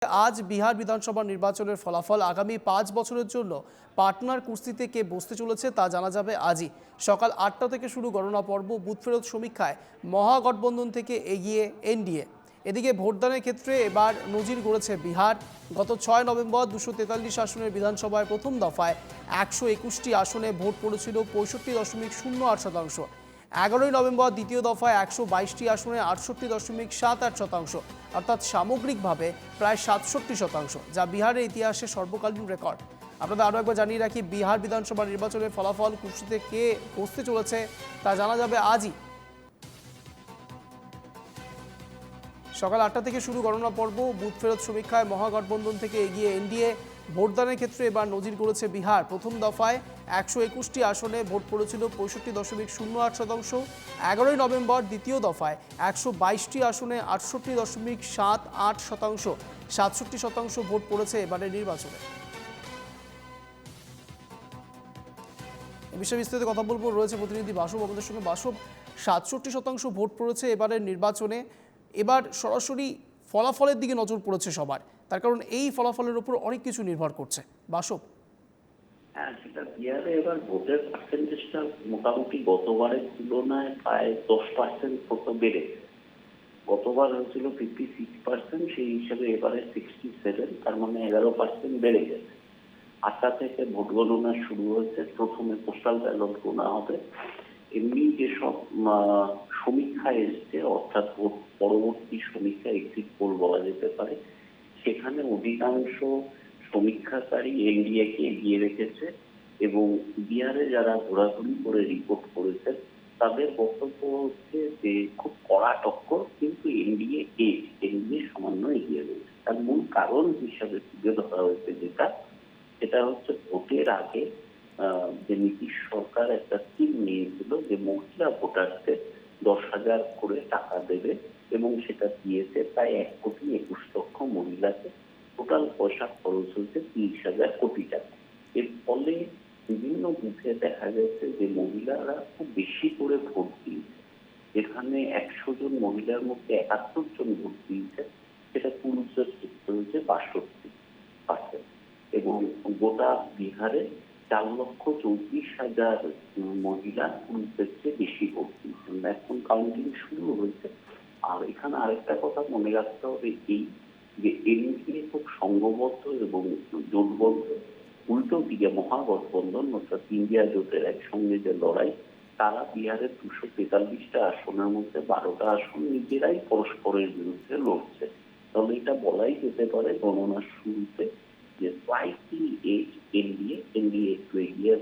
আজ বিহার বিধানসভা নির্বাচনের ফলাফল আগামী 5 বছরের জন্য পাটনার কুস্তিতে কে বসতে চলেছে তা জানা যাবে আজই। সকাল 8টা থেকে শুরু গণনা পর্ব। বুথ ফেরত সমীক্ষায় মহাগঠবন্ধন থেকে এগিয়ে এনডিএ। এদিকে ভোটদানের ক্ষেত্রে এবার নজির গড়েছে বিহার। গত 6 নভেম্বর 243 আসনের বিধানসভায় প্রথম দফায় 121টি আসনে ভোট পড়েছিল 65.08%। 11ই নভেম্বর দ্বিতীয় দফায় 122টি আসনে 68.78%, অর্থাৎ সামগ্রিকভাবে প্রায় 67%, যা বিহারের ইতিহাসে সর্বকালীন রেকর্ড। আপনাদের আরও একবার জানিয়ে রাখি, বিহার বিধানসভা নির্বাচনের ফলাফল কুর্সিতে কে বসতে চলেছে তা জানা যাবে আজই। সকাল 8টা থেকে শুরু গণনা পর্ব। বুথ ফেরত সমীক্ষায় মহাগঠবন্ধন থেকে এগিয়ে এনডিএ। ভোটদানের ক্ষেত্রে এবার নজির গড়েছে বিহার। প্রথম দফায় 121টি আসনে ভোট পড়েছিল 65.08%। 11ই নভেম্বর দ্বিতীয় দফায় 122টি আসনে 68.78%। 67% ভোট পড়েছে এবারের নির্বাচনে। এ বিষয়ে বিস্তারিত কথা বলবো, রয়েছে প্রতিনিধি বাসব আমাদের সঙ্গে। বাসব, 67% ভোট পড়েছে এবারের নির্বাচনে। এবার সরাসরি ফলাফলের দিকে নজর পড়েছে সবার, তার কারণ এই ফলাফলের উপর অনেক কিছু নির্ভর করছে। বাসব। হ্যাঁ, সেটা বিহারে এবার ভোটের পার্সেন্টেজটা মোটামুটি গতবারের তুলনায় প্রায় 10% মতো বেড়েছে। গতবার হয়েছিল 56%, সেই হিসাবে এবারে 67, তার মানে 11% বেড়ে গেছে। 8টা থেকে ভোট গণনা শুরু হয়েছে। প্রথমে পোস্টাল ব্যালট গোনা হবে। এমনি যেসব সমীক্ষা এসছে, অর্থাৎ ভোট পরবর্তী সমীক্ষা, এক্সিট পোল বলা যেতে পারে, সেখানে অধিকাংশ সমীক্ষাকারী এনডিএ কে এগিয়ে রেখেছে এবং বিহারে যারা ঘোরাঘুরি করে রিপোর্ট করেছে তাদের বক্তব্য হচ্ছে যে খুব কড়া টক্কর, কিন্তু এনডিএ সামান্য এগিয়ে রয়েছে। তার মূল কারণ হিসাবে তুলে ধরা হয়েছে সেটা হচ্ছে ভোটের আগে যে নীতিশ সরকার একটা স্কিম নিয়েছিল যে মহিলা ভোটারদের 10,000 করে টাকা দেবে, এবং সেটা দিয়েছে প্রায় 1,21,00,000 মহিলাকে। টোটাল পয়সা খরচ হয়েছে 30,000 কোটি টাকা। এর ফলে বিভিন্ন বুথে দেখা গেছে যে মহিলারা খুব বেশি করে ভোট দিয়েছে। এখানে 100 জন মহিলার মধ্যে 71 জন ভোট দিয়েছে, সেটা পুরুষদের ক্ষেত্রে হয়েছে 62%। এবং গোটা বিহারে 4,34,000 মহিলা পুরুষদের চেয়ে বেশি ভোট দিয়েছেন। এখন কাউন্টিং শুরু হয়েছে। আর এখানে আরেকটা কথা মনে রাখতে হবে, এই যে এনডিএ খুব সংঘবদ্ধ এবং জোটবদ্ধ। উল্টো দিকে মহাগঠবন্ধন অর্থাৎ ইন্ডিয়া জোটের একসঙ্গে যে লড়াই, তারা বিহারের 243টা আসনের মধ্যে 12টা আসন নিজেরাই পরস্পরের বিরুদ্ধে লড়ছে। তাহলে এটা বলাই যেতে পারে গণনার শুরুতে যে স্লাইটলি এনডিএ একটু এগিয়ে।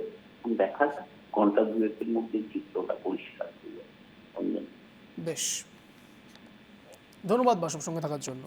দেখা যায় ঘন্টা দুয়েকের মধ্যে চিত্রটা পরিষ্কার হয়ে যাবে। বেশ, ধন্যবাদ বাসব সঙ্গে থাকার জন্য।